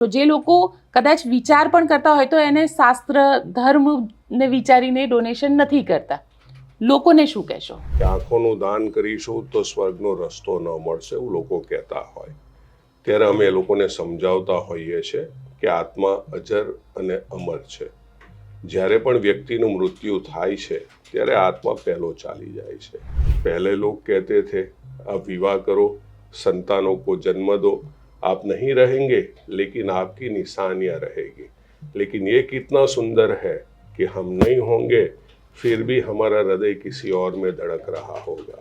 તો જે લોકો કદાચ વિચાર પણ કરતા હોય તો એને શાસ્ત્ર ધર્મને વિચારીને ડોનેશન નથી કરતા, લોકોને શું કહેશો? આંખોનું દાન કરીશું તો સ્વર્ગનો રસ્તો ન મળશે એવું લોકો કહેતા હોય, ત્યારે અમે એ લોકોને સમજાવતા હોઈએ છીએ કે આત્મા અજર અને અમર છે. જ્યારે પણ વ્યક્તિનું મૃત્યુ થાય છે ત્યારે આત્મા પહેલો ચાલી જાય છે. પહેલે લોग कहते थे आप विवाह करो, संतानों को जन्म दो, आप नहीं रहेंगे लेकिन आपकी निशानियां रहेगी. लेकिन ये कितना सुंदर है कि हम नहीं होंगे फिर भी हमारा हृदय किसी और में धड़क रहा होगा.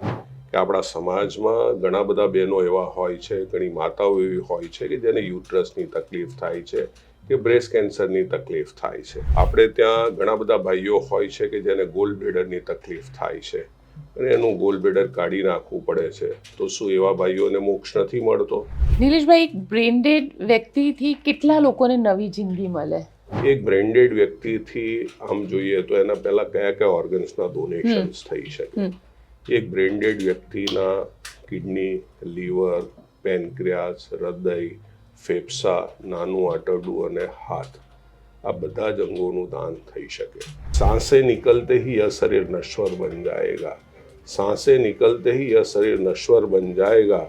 કે આપણા સમાજમાં ઘણા બધા બહેનો એવા હોય છે, ઘણી માતાઓ એવી હોય છે કે જેને યુટ્રસની તકલીફ થાય છે કે બ્રેસ્ટ કેન્સરની તકલીફ થાય છે. આપણે ત્યાં ઘણા બધા ભાઈઓ હોય છે કે જેને ગોલ્ડબ્લેડરની તકલીફ થાય છે અને એનું ગોલ્ડબ્લેડર કાઢી નાખવું પડે છે. તો શું એવા ભાઈઓને મોક્ષ નથી મળતો? નિલેશભાઈ, એક બ્રેન્ડેડ વ્યક્તિથી કેટલા લોકોને નવી જિંદગી મળે? એક બ્રેન્ડેડ વ્યક્તિથી આમ જોઈએ તો એના પહેલા કયા કયા ઓર્ગન્સના ડોનેશન્સ થઈ શકે? એક બ્રેન્ડેડ વ્યક્તિના કિડની, લીવર, પેનક્રિયાસ, હૃદય, ફેફસા, નાનું આંતરડું અને હાથ, આ બધા જ અંગોનું દાન થઈ શકે. सांसें निकलते ही यह शरीर नश्वर बन जाएगा, सांसें निकलते ही यह शरीर नश्वर बन जाएगा.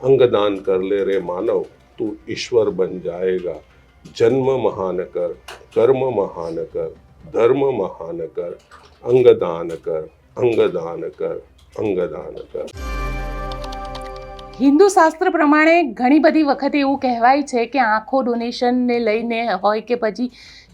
अंग दान कर ले रे मानव, तू ईश्वर बन जाएगा. जन्म महान कर, कर्म महान कर, धर्म महान कर, अंग दान कर, अंग दान कर, अंग दान कर. હિન્દુ શાસ્ત્ર પ્રમાણે ઘણી બધી વખત એવું કહેવાય છે કે આંખો ડોનેશનને લઈને હોય કે પછી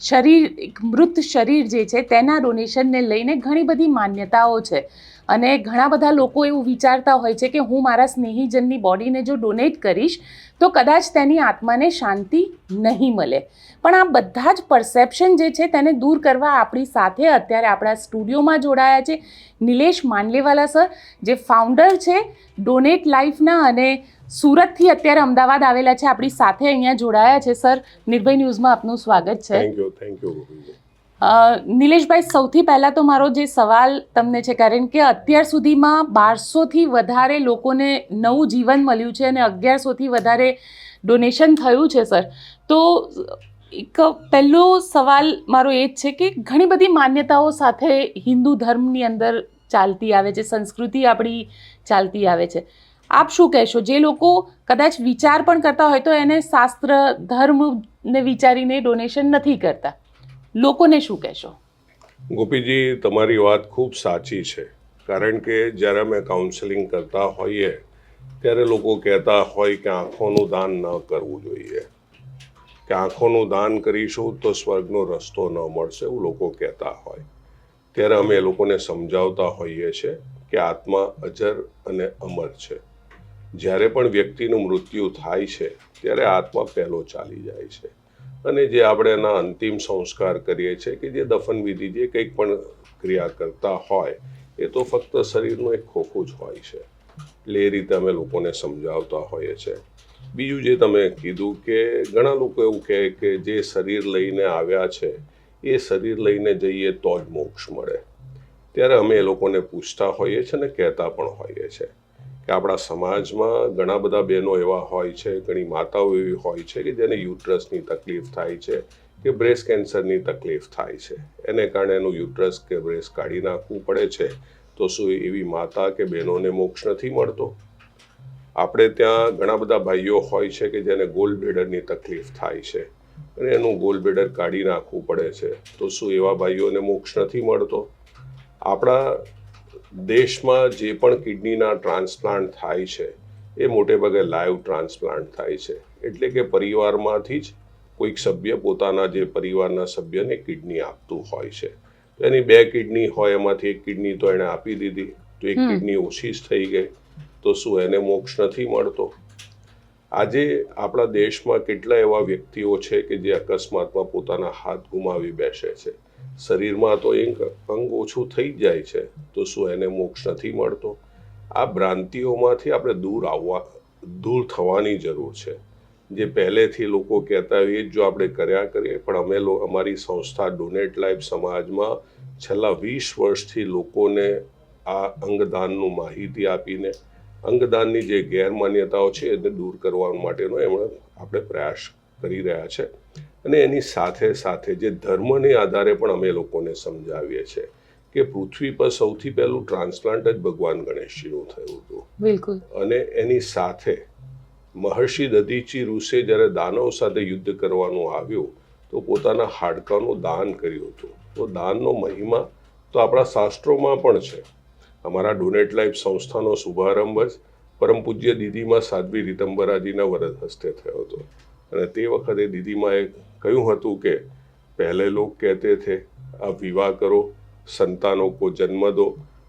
શરીર, એક મૃત શરીર જે છે તેના ડોનેશનને લઈને ઘણી બધી માન્યતાઓ છે અને ઘણા બધા લોકો એવું વિચારતા હોય છે કે હું મારા સ્નેહીજનની બોડીને જો ડોનેટ કરીશ તો કદાચ તેની આત્માને શાંતિ નહીં મળે. પણ આ બધા જ પરસેપ્શન જે છે તેને દૂર કરવા આપણી સાથે અત્યારે આપણા સ્ટુડિયોમાં જોડાયા છે નિલેશ માંડલેવાલા સર, જે ફાઉન્ડર છે ડોનેટ લાઈફના અને સુરતથી અત્યારે અમદાવાદ આવેલા છે, આપણી સાથે અહીંયા જોડાયા છે. સર, નિર્ભય ન્યૂઝમાં આપનું સ્વાગત છે. Thank you. નિલેશભાઈ, સૌથી પહેલાં તો મારો જે સવાલ તમને છે, કારણ કે અત્યાર સુધીમાં 1200થી વધારે લોકોને નવું જીવન મળ્યું છે અને 1100થી વધારે ડોનેશન થયું છે સર, તો એક પહેલો સવાલ મારો એ જ છે કે ઘણી બધી માન્યતાઓ સાથે હિન્દુ ધર્મની અંદર ચાલતી આવે છે, સંસ્કૃતિ આપણી ચાલતી આવે છે. આપ શું કહેશો? જે લોકો કદાચ વિચાર પણ કરતા હોય તો એને શાસ્ત્ર ધર્મને વિચારીને ડોનેશન નથી કરતા, લોકોને શું કહેશો? ગોપીજી, તમારી વાત ખૂબ સાચી છે. કારણ કે જ્યારે અમે કાઉન્સેલિંગ કરતા હોઈએ ત્યારે લોકો કહેતા હોય કે આંખોનું દાન ન કરવું જોઈએ, કે આંખોનું દાન કરીશું તો સ્વર્ગનો રસ્તો ન મળશે એવું લોકો કહેતા હોય, ત્યારે અમે એ લોકોને સમજાવતા હોઈએ છીએ કે આત્મા અજર અને અમર છે. જ્યારે પણ વ્યક્તિનું મૃત્યુ થાય છે ત્યારે આત્મા પહેલો ચાલી જાય છે અને જે આપણે એના અંતિમ સંસ્કાર કરીએ છીએ કે જે દફન વિધિ, જે કંઈક પણ ક્રિયા કરતા હોય એ તો ફક્ત શરીરનું એક ખોખું જ હોય છે. એટલે એ રીતે અમે લોકોને સમજાવતા હોઈએ છીએ. બીજું જે તમે કીધું કે ઘણા લોકો એવું કહે કે જે શરીર લઈને આવ્યા છે એ શરીર લઈને જઈએ તો જ મોક્ષ મળે, ત્યારે અમે એ લોકોને પૂછતા હોઈએ છીએ અને કહેતા પણ હોઈએ છીએ કે આપણા સમાજમાં ઘણા બધા બહેનો એવા હોય છે, ઘણી માતાઓ એવી હોય છે કે જેને યુટ્રસની તકલીફ થાય છે કે બ્રેસ્ટ કેન્સરની તકલીફ થાય છે. એને કારણે એનું યુટ્રસ કે બ્રેસ્ટ કાઢી નાખવું પડે છે. તો શું એવી માતા કે બહેનોને મોક્ષ નથી મળતો? આપણે ત્યાં ઘણા બધા ભાઈઓ હોય છે કે જેને ગોલ્ડબ્લેડરની તકલીફ થાય છે અને એનું ગોલ્ડબ્લેડર કાઢી નાખવું પડે છે. તો શું એવા ભાઈઓને મોક્ષ નથી મળતો? આપણા દેશમાં જે પણ કિડનીના ટ્રાન્સપ્લાન્ટ થાય છે એ મોટે ભાગે લાઈવ ટ્રાન્સપ્લાન્ટ થાય છે, એટલે કે પરિવારમાંથી જ કોઈક સભ્ય પોતાના જે પરિવારના સભ્યને કિડની આપતું હોય છે. તો એની 2 કિડની હોય, એમાંથી 1 કિડની તો એણે આપી દીધી, તો 1 કિડની ઓછી જ થઈ ગઈ. તો શું એને મોક્ષ નથી મળતો? આજે આપણા દેશમાં કેટલા એવા વ્યક્તિઓ છે કે જે અકસ્માતમાં પોતાના હાથ ગુમાવી બેસે છે. શરીરમાં તો એક અંગ ઓછું થઈ જ જાય છે, તો શું એને મોક્ષ નથી મળતો? આ ભ્રાંતિઓમાંથી આપણે દૂર થવાની જરૂર છે. જે પહેલેથી લોકો કહેતા હોય એ જ જો આપણે કર્યા કરીએ. પણ અમે અમારી સંસ્થા ડોનેટ લાઈફ સમાજમાં છેલ્લા 20 વર્ષથી લોકોને આ અંગદાનનું માહિતી આપીને અંગદાનની જે ગેરમાન્યતાઓ છે એને દૂર કરવા માટેનો આપણે પ્રયાસ કરી રહ્યા છે. અને એની સાથે સાથે જે ધર્મને આધારે પણ અમે લોકોને સમજાવીએ છીએ કે પૃથ્વી પર સૌથી પહેલું ટ્રાન્સપ્લાન્ટ જ ભગવાન ગણેશજીનું થયું હતું. બિલકુલ. અને એની સાથે મહર્ષિ દધીચી ઋષિએ જ્યારે દાનવ સાથે યુદ્ધ કરવાનું આવ્યું તો પોતાના હાડકાનું દાન કર્યું હતું. તો દાનનો મહિમા તો આપણા શાસ્ત્રોમાં પણ છે. અમારા ડોનેટ લાઈફ સંસ્થાનો શુભારંભ જ પરમ પૂજ્ય દીદીમાં સાધ્વી રીતંબરાજીના વરદ હસ્તે થયો હતો. અને તે વખતે દીદીમાએ કહ્યું હતું કે પહેલે લોગ કહેતે થે આપ વિવાહ કરો, संतानों को जन्म दो,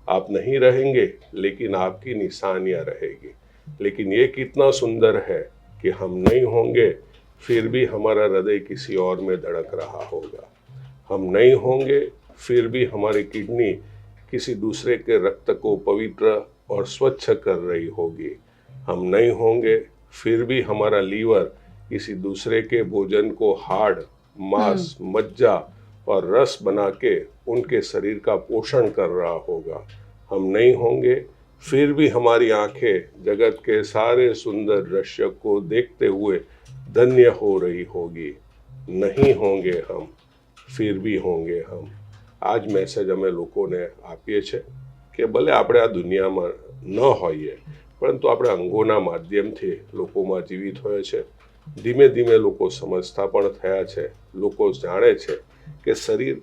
आप नहीं रहेंगे लेकिन आपकी निशानियां रहेगी. लेकिन ये कितना सुंदर है कि हम नहीं होंगे फिर भी हमारा हृदय किसी और में धड़क रहा होगा. हम नहीं होंगे फिर भी हमारी किडनी किसी दूसरे के रक्त को पवित्र और स्वच्छ कर रही होगी. हम नहीं होंगे फिर भी हमारा लीवर किसी दूसरे के भोजन को हाड़, मांस, मज्जा और रस बना के उनके शरीर का पोषण कर रहा होगा. हम नहीं होंगे फिर भी हमारी आंखें जगत के सारे सुंदर दृश्य को देखते हुए धन्य हो रही होगी. नहीं होंगे हम फिर भी होंगे हम. આ જ મેસેજ અમે લોકોને આપીએ છીએ કે ભલે આપણે આ દુનિયામાં ન હોઈએ પરંતુ આપણે અંગોના માધ્યમથી લોકોમાં જીવિત હોય છે. ધીમે ધીમે લોકો સમજતા પણ થયા છે. લોકો જાણે છે કે શરીર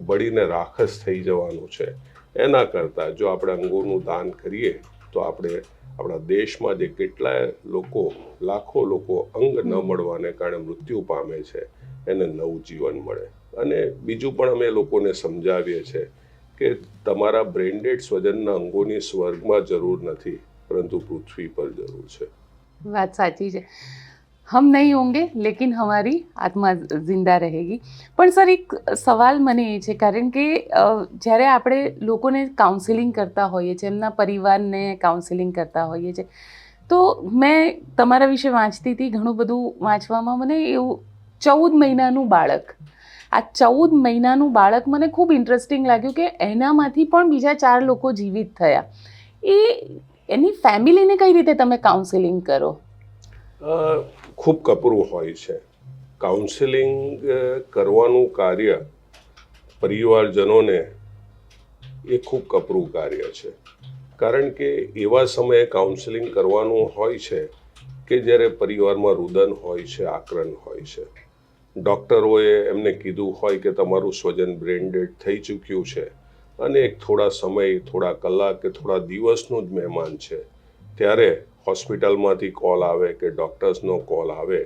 બળીને રાખ જ થઈ જવાનું છે. એના કરતાં જો આપણે અંગોનું દાન કરીએ તો આપણે આપણા દેશમાં જે કેટલાય લોકો, લાખો લોકો અંગ ન મળવાને કારણે મૃત્યુ પામે છે એને નવું જીવન મળે. અને બીજું પણ અમે લોકોને સમજાવીએ છીએ કે તમારા બ્રેન્ડેડ સ્વજનના અંગોની સ્વર્ગમાં જરૂર નથી પરંતુ પૃથ્વી પર જરૂર છે. વાત સાચી છે. હમ નહીં હોંગે લેકિન હમારી આત્મા જિંદા રહેગી. પણ સર એક સવાલ મને એ છે, કારણ કે જ્યારે આપણે લોકોને કાઉન્સેલિંગ કરતા હોઈએ છીએ, એમના પરિવારને કાઉન્સેલિંગ કરતા હોઈએ છીએ, તો મેં તમારા વિશે વાંચતી હતી, ઘણું બધું વાંચવામાં મને એવું 14 મહિનાનું બાળક, આ 14 મહિનાનું બાળક મને ખૂબ ઇન્ટરેસ્ટિંગ લાગ્યું કે એનામાંથી પણ બીજા 4 લોકો જીવિત થયા. એની ફેમિલીને કઈ રીતે તમે કાઉન્સેલિંગ કરો? ખૂબ કપરું હોય છે. કાઉન્સેલિંગ કરવાનું કાર્ય પરિવારજનોને એ ખૂબ કપરું કાર્ય છે. કારણ કે એવા સમયે કાઉન્સેલિંગ કરવાનું હોય છે કે જ્યારે પરિવારમાં રુદન હોય છે, આક્રન હોય છે. ડૉક્ટરોએ એમને કીધું હોય કે તમારું સ્વજન બ્રેન ડેડ થઈ ચૂક્યું છે અને એક થોડા સમય, થોડા કલાક કે થોડા દિવસનું જ મહેમાન છે. ત્યારે હોસ્પિટલમાંથી કોલ આવે કે ડૉક્ટર્સનો કોલ આવે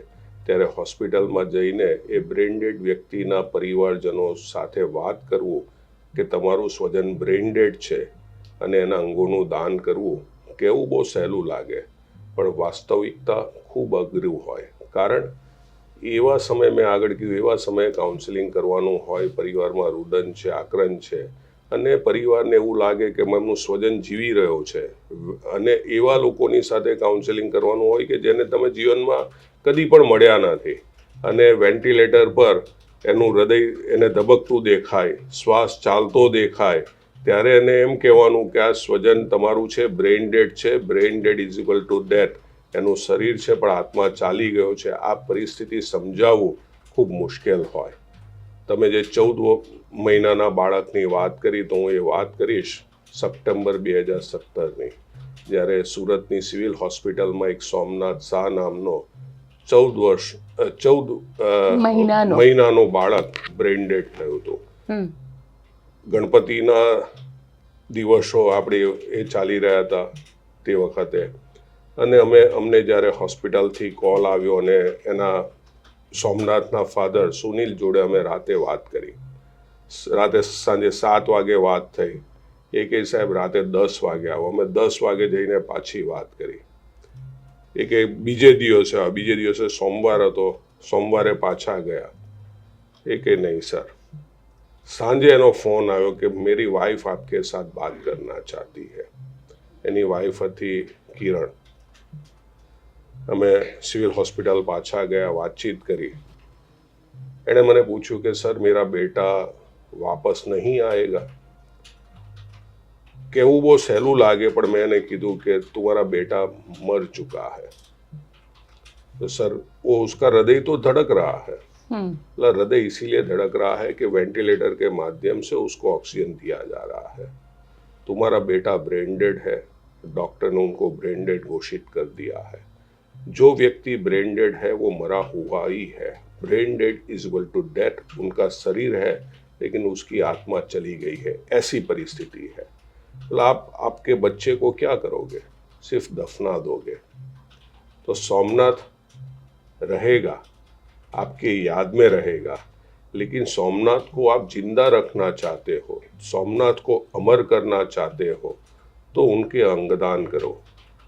ત્યારે હોસ્પિટલમાં જઈને એ બ્રેન્ડેડ વ્યક્તિના પરિવારજનો સાથે વાત કરવું કે તમારું સ્વજન બ્રેન્ડેડ છે અને એના અંગોનું દાન કરવું કહેવું બહુ સહેલું લાગે, પણ વાસ્તવિકતા ખૂબ અઘરું હોય. કારણ એવા સમયે મેં આગળ કીધું એવા સમયે કાઉન્સેલિંગ કરવાનું હોય, પરિવારમાં રુદન છે, આક્રન છે અને પરિવારને એવું લાગે કે એમનું સ્વજન જીવી રહ્યો છે અને એવા લોકોની સાથે કાઉન્સેલિંગ કરવાનું હોય કે જેને તમે જીવનમાં કદી પણ મળ્યા નથી અને વેન્ટિલેટર પર એનું હૃદય એને ધબકતું દેખાય, શ્વાસ ચાલતો દેખાય, ત્યારે એને એમ કહેવાનું કે આ સ્વજન તમારું છે, બ્રેઇન ડેડ છે. Brain dead is equal to death. એનું શરીર છે પણ આત્મા ચાલી ગયો છે. આ પરિસ્થિતિ સમજાવવું ખૂબ મુશ્કેલ હોય. તમે જે 14 મહિનાના બાળકની વાત કરી તો હું એ વાત કરીશ સપ્ટેમ્બર 2017ની, જ્યારે સુરતની સિવિલ હોસ્પિટલમાં એક સોમનાથ શાહ નામનો 14 મહિનાનો બાળક બ્રેઇન ડેડ થયું હતું. ગણપતિના દિવસો આપણે એ ચાલી રહ્યા હતા તે વખતે અને અમને જ્યારે હોસ્પિટલથી કોલ આવ્યો અને એના સોમનાથના ફાધર સુનિલ જોડે અમે રાતે વાત કરી. રાતે સાંજે 7 વાગે વાત થઈ. એ કહે સાહેબ રાતે 10 વાગે આવો. અમે 10 વાગે જઈને પાછી વાત કરી. એ કે બીજે દિવસે સોમવાર હતો, સોમવારે પાછા ગયા. એ કે નહીં સર. સાંજે એનો ફોન આવ્યો કે મેરી વાइफ आपके साथ बात करना चाहती है. એની વાइफ હતી કિરણ. અમે સિવિલ હોસ્પિટલ પાછા ગયા, વાતચીત કરી. એણે મને પૂછ્યું કે સર મેરા બેટા વાપસ નહીં આएगा. કહેવું બહુ સહેલું લાગે પણ મેં એને કીધું કે તમારા બેટા મર ચુકા હૈ. तो सर वो उसका हृदय तो धड़क रहा है, हम्म। मतलब हृदय इसीलिए धड़क रहा है कि वेंटिलेटर के माध्यम से उसको ऑक्सीजन दिया जा रहा है। तुम्हारा बेटा ब्रेन डेड है, डॉक्टर ने उनको ब्रेन डेड घोषित कर दिया है। जो व्यक्ति ब्रेन डेड है वो मरा हुआ ही है। Brain dead is equal to death. उनका शरीर है लेकिन उसकी आत्मा चली गई है, ऐसी परिस्थिति है। मतलब आप आपके बच्चे को क्या करोगे? सिर्फ दफना दोगे। तो सोमनाथ रहेगा, आपकी याद में रहेगा, लेकिन सोमनाथ को आप जिंदा रखना चाहते हो, सोमनाथ को अमर करना चाहते हो, तो उनके अंगदान करो।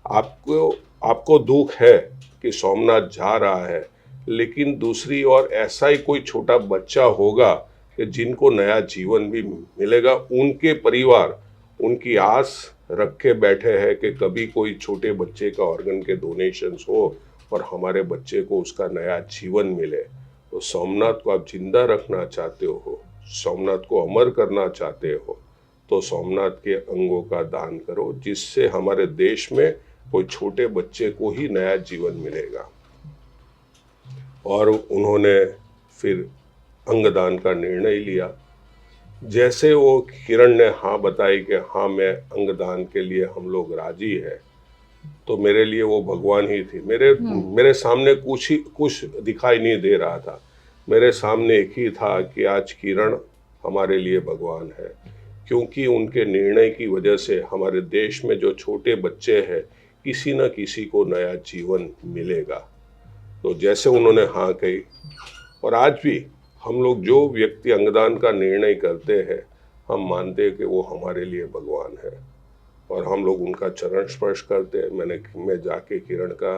आपको दुख है कि सोमनाथ जा रहा है, लेकिन दूसरी ओर ऐसा ही कोई छोटा बच्चा होगा कि जिनको नया जीवन भी मिलेगा। उनके परिवार उनकी आस रख के बैठे हैं कि कभी कोई छोटे बच्चे का ऑर्गन के डोनेशंस हो और हमारे बच्चे को उसका नया जीवन मिले। तो सोमनाथ को आप जिंदा रखना चाहते हो, सोमनाथ को अमर करना चाहते हो, तो सोमनाथ के अंगों का दान करो, जिससे हमारे देश में कोई छोटे बच्चे को ही नया जीवन मिलेगा। और उन्होंने फिर अंगदान का निर्णय लिया। जैसे वो किरण ने हाँ बताई कि हाँ मैं अंगदान के लिए हम लोग राजी है, तो मेरे लिए वो भगवान ही थी। मेरे सामने कुछ दिखाई नहीं दे रहा था। मेरे सामने एक ही था कि आज किरण हमारे लिए भगवान है, क्योंकि उनके निर्णय की वजह से हमारे देश में जो छोटे बच्चे हैं किसी न किसी को नया जीवन मिलेगा। तो जैसे उन्होंने हाँ कही, और आज भी हम लोग जो व्यक्ति अंगदान का निर्णय करते हैं, हम मानते हैं कि वो हमारे लिए भगवान है और हम लोग उनका चरण स्पर्श करते हैं। मैं जाके किरण का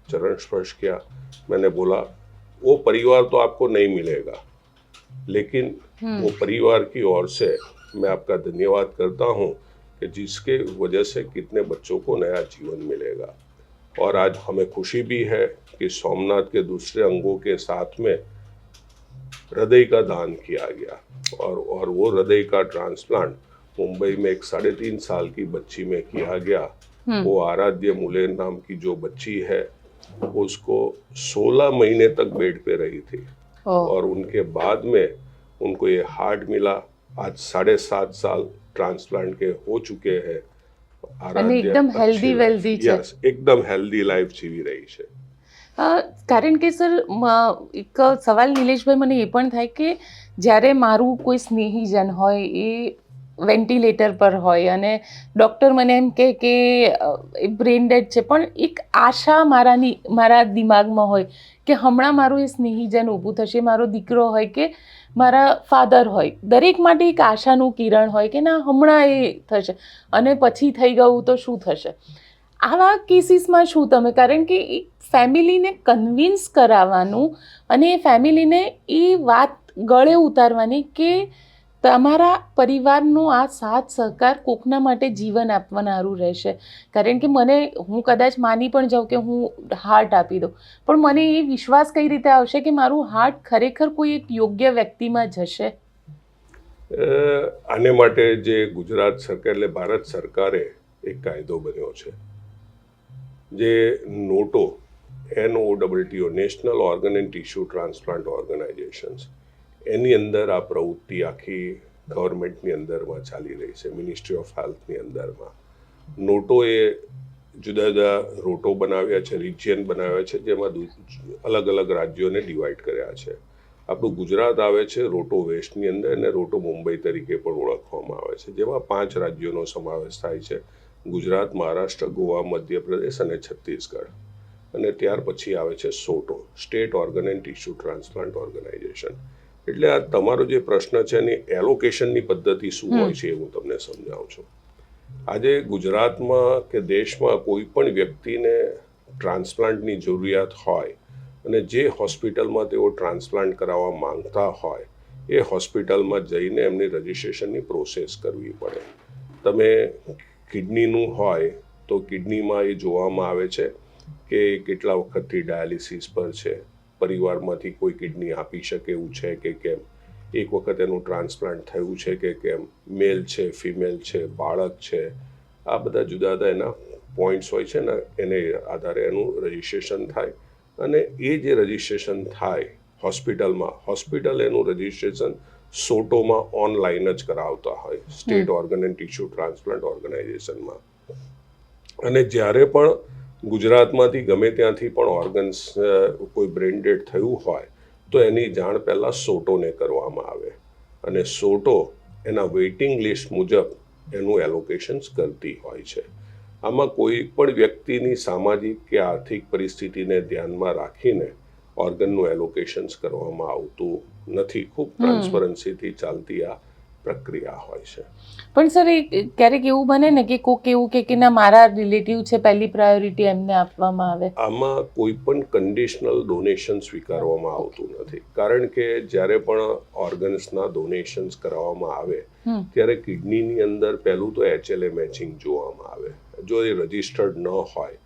चरण स्पर्श किया। मैंने बोला वो परिवार तो आपको नहीं मिलेगा, लेकिन वो परिवार की ओर से मैं आपका धन्यवाद करता हूँ कि जिसके वजह से कितने बच्चों को नया जीवन मिलेगा। और आज हमें खुशी भी है कि सोमनाथ के दूसरे अंगों के साथ में हृदय का दान किया गया, और वो हृदय का ट्रांसप्लांट मुंबई में एक 3.5 साल की बच्ची में किया गया। वो आराध्य मुले नाम की जो बच्ची है, उसको 16 महीने तक बेड पे रही थी और उनके बाद में उनको ये हार्ट मिला। आज 7.5 साल ट्रांसप्लांट के हो चुके हैं। एकदम हेल्दी वेल्दी છે. યસ, એકદમ હેલ્ધી લાઈફ જીવી રહી છે. કારણ કે સર એક સવાલ નિલેશભાઈ મને એ પણ થાય કે જ્યારે મારું કોઈ સ્નેહીજન હોય એ વેન્ટિલેટર પર હોય અને ડૉક્ટર મને એમ કહે કે એ બ્રેન ડેડ છે, પણ એક આશા મારા દિમાગમાં હોય કે હમણાં મારું એ સ્નેહીજન ઊભું થશે, મારો દીકરો હોય કે મારા ફાધર હોય, દરેક માટે એક આશાનું કિરણ હોય કે ના હમણાં એ થશે અને પછી થઈ ગયું તો શું થશે. આવા કેસીસમાં શું તમે, કારણ કે એક ફેમિલીને કન્વિન્સ કરાવવાનું અને એ ફેમિલીને એ વાત ગળે ઉતારવાની કે તમારા પરિવારનો આ સાથ સહકાર કોકના માટે જીવન આપનારું રહેશે. કારણ કે હું કદાચ માની પણ જાઉં કે હું હાર્ટ આપી દઉં, પણ મને એ વિશ્વાસ કઈ રીતે આવશે કે મારું હાર્ટ ખરેખર કોઈ એક યોગ્ય વ્યક્તિમાં જશે. આને માટે જે ગુજરાત સરકાર એટલે ભારત સરકારે એક કાયદો બન્યો છે, જે NOTTO NOTTO national organ and tissue transplant organisations, એની અંદર આ પ્રવૃત્તિ આખી ગવર્મેન્ટની અંદરમાં ચાલી રહી છે, મિનિસ્ટ્રી ઓફ હેલ્થની અંદરમાં. નોટોએ જુદા જુદા રોટો બનાવ્યા છે, રિજિયન બનાવ્યા છે, જેમાં અલગ અલગ રાજ્યોને ડિવાઈડ કર્યા છે. આપણું ગુજરાત આવે છે રોટો વેસ્ટની અંદર, અને રોટો મુંબઈ તરીકે પણ ઓળખવામાં આવે છે, જેમાં 5 રાજ્યોનો સમાવેશ થાય છે: ગુજરાત, મહારાષ્ટ્ર, ગોવા, મધ્યપ્રદેશ અને છત્તીસગઢ. અને ત્યાર પછી આવે છે SOTTO, state organ and tissue transplant organisation. એટલે આ તમારો જે પ્રશ્ન છે એની એલોકેશનની પદ્ધતિ શું હોય છે એ હું તમને સમજાવું છું. આજે ગુજરાતમાં કે દેશમાં કોઈ પણ વ્યક્તિને ટ્રાન્સપ્લાન્ટની જરૂરિયાત હોય અને જે હોસ્પિટલમાં તેઓ ટ્રાન્સપ્લાન્ટ કરાવવા માંગતા હોય એ હોસ્પિટલમાં જઈને એમની રજિસ્ટ્રેશનની પ્રોસેસ કરવી પડે. તમે કિડનીનું હોય તો કિડનીમાં એ જોવામાં આવે છે કે કેટલા વખતથી ડાયાલિસિસ પર છે, પરિવારમાંથી કોઈ કિડની આપી શકે એવું છે કે કેમ, એક વખત એનું ટ્રાન્સપ્લાન્ટ થયું છે કે કેમ, મેલ છે, ફિમેલ છે, બાળક છે, આ બધા જુદા જુદા એના પોઈન્ટ્સ હોય છે ને, એને આધારે એનું રજિસ્ટ્રેશન થાય અને એ જે રજિસ્ટ્રેશન થાય હોસ્પિટલ એનું રજિસ્ટ્રેશન સોટોમાં ઓનલાઈન જ કરાવતા હોય, state organ and tissue transplant ઓર્ગેનાઇઝેશનમાં. અને જ્યારે પણ ગુજરાતમાંથી ગમે ત્યાંથી પણ ઓર્ગન્સ કોઈ બ્રેન ડેડ થયું હોય તો એની જાણ પહેલાં સોટોને કરવામાં આવે, અને સોટો એના વેઇટિંગ લિસ્ટ મુજબ એનું એલોકેશન્સ કરતી હોય છે. આમાં કોઈ પણ વ્યક્તિની સામાજિક કે આર્થિક પરિસ્થિતિને ધ્યાનમાં રાખીને ઓર્ગનનું એલોકેશન્સ કરવામાં આવતું નથી. ખૂબ ટ્રાન્સપરન્સીથી ચાલતી આ પ્રક્રિયા હોય છે. પણ સર એ ક્યારેક એવું બને ને કે કોક એવું કે ના મારા રિલેટિવ છે, પહેલી પ્રાયોરિટી એમને આપવામાં આવે? આમાં કોઈ પણ કન્ડિશનલ ડોનેશન સ્વીકારવામાં આવતું નથી, કારણ કે જ્યારે પણ ઓર્ગન્સના ડોનેશન્સ કરાવવામાં આવે ત્યારે કિડનીની અંદર પહેલું તો HLA મેચિંગ જોવામાં આવે. જો એ રજિસ્ટર્ડ ન હોય,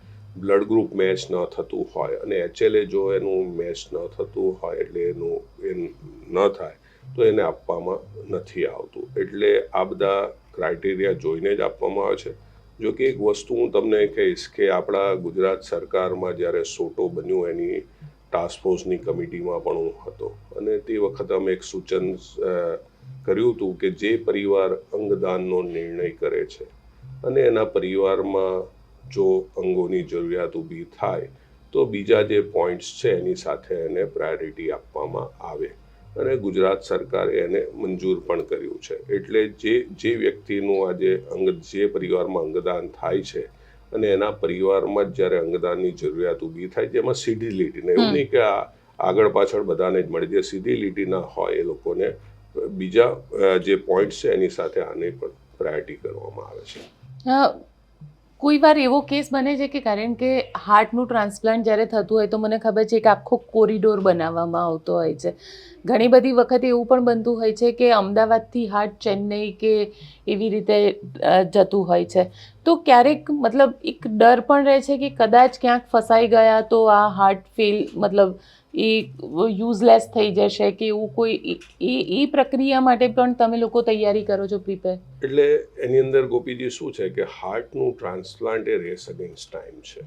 બ્લડ ગ્રુપ મેચ ન થતું હોય અને HLA જો એનું મેચ ન થતું હોય એટલે એ ન થાય તો એને આપવામાં નથી આવતું. એટલે આ બધા ક્રાઇટેરિયા જોઈને જ આપવામાં આવે છે. જો કે એક વસ્તુ હું તમને કહીશ કે આપણા ગુજરાત સરકારમાં જ્યારે સોટો બન્યું એની ટાસ્ક ફોર્સની કમિટીમાં પણ હું હતો, અને તે વખતે અમે એક સૂચન કર્યું હતું કે જે પરિવાર અંગદાનનો નિર્ણય કરે છે અને એના પરિવારમાં જો અંગોની જરૂરિયાત ઊભી થાય તો બીજા જે પોઈન્ટ્સ છે એની સાથે એને પ્રાયોરિટી આપવામાં આવે, અને ગુજરાત સરકારે એને મંજૂર પણ કર્યું છે. એટલે જે વ્યક્તિનું આજે જે પરિવારમાં અંગદાન થાય છે અને એના પરિવારમાં જ જ્યારે અંગદાનની જરૂરિયાત ઊભી થાય, જેમાં સીધી લીટીને એવું નહીં કે આગળ પાછળ બધાને જ મળી જાય, સીધી લીટીના હોય એ લોકોને બીજા જે પોઈન્ટ છે એની સાથે આને પણ પ્રાયોરિટી કરવામાં આવે છે. કોઈ વાર એવો કેસ બને છે કે કારણ કે હાર્ટનું ટ્રાન્સપ્લાન્ટ જ્યારે થતું હોય તો મને ખબર છે કે આખો કોરિડોર બનાવવામાં આવતો હોય છે. ઘણી બધી વખત એવું પણ બનતું હોય છે કે અમદાવાદથી હાર્ટ ચેન્નઈ કે એવી રીતે જતું હોય છે, તો ક્યારેક મતલબ એક ડર પણ રહે છે કે કદાચ ક્યાંક ફસાઈ ગયા તો આ હાર્ટ મતલબ એ યુઝલેસ થઈ જશે કે એવું કોઈ એ પ્રક્રિયા માટે પણ તમે લોકો તૈયારી કરો છો, પ્રિપેર? એટલે એની અંદર ગોપીજી શું છે કે હાર્ટનું ટ્રાન્સપ્લાન્ટ એ રેસ અગેન્સ્ટ ટાઈમ છે.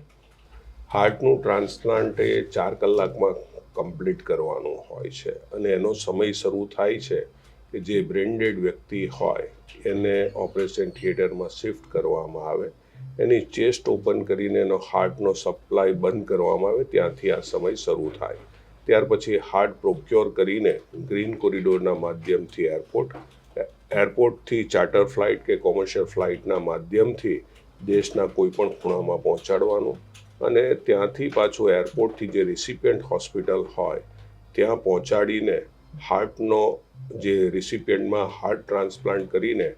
હાર્ટનું ટ્રાન્સપ્લાન્ટ એ 4 કલાકમાં કમ્પ્લીટ કરવાનું હોય છે, અને એનો સમય શરૂ થાય છે કે જે બ્રેન ડેડ વ્યક્તિ હોય એને ઓપરેશન થિયેટરમાં શિફ્ટ કરવામાં આવે, એની ચેસ્ટ ઓપન કરીને એનો હાર્ટનો સપ્લાય બંધ કરવામાં આવે, ત્યાંથી આ સમય શરૂ થાય. ત્યાર પછી હાર્ટ પ્રોક્યોર કરીને ગ્રીન કોરિડોરના માધ્યમથી એરપોર્ટથી ચાર્ટર ફ્લાઇટ કે કોમર્શિયલ ફ્લાઇટના માધ્યમથી દેશના કોઈ પણ ખૂણામાં પહોંચાડવાનું, અને ત્યાંથી પાછું એરપોર્ટથી જે રિસિપિયન્ટ હોસ્પિટલ હોય ત્યાં પહોંચાડીને હાર્ટનો જે રિસિપિયન્ટમાં હાર્ટ ટ્રાન્સપ્લાન્ટ કરીને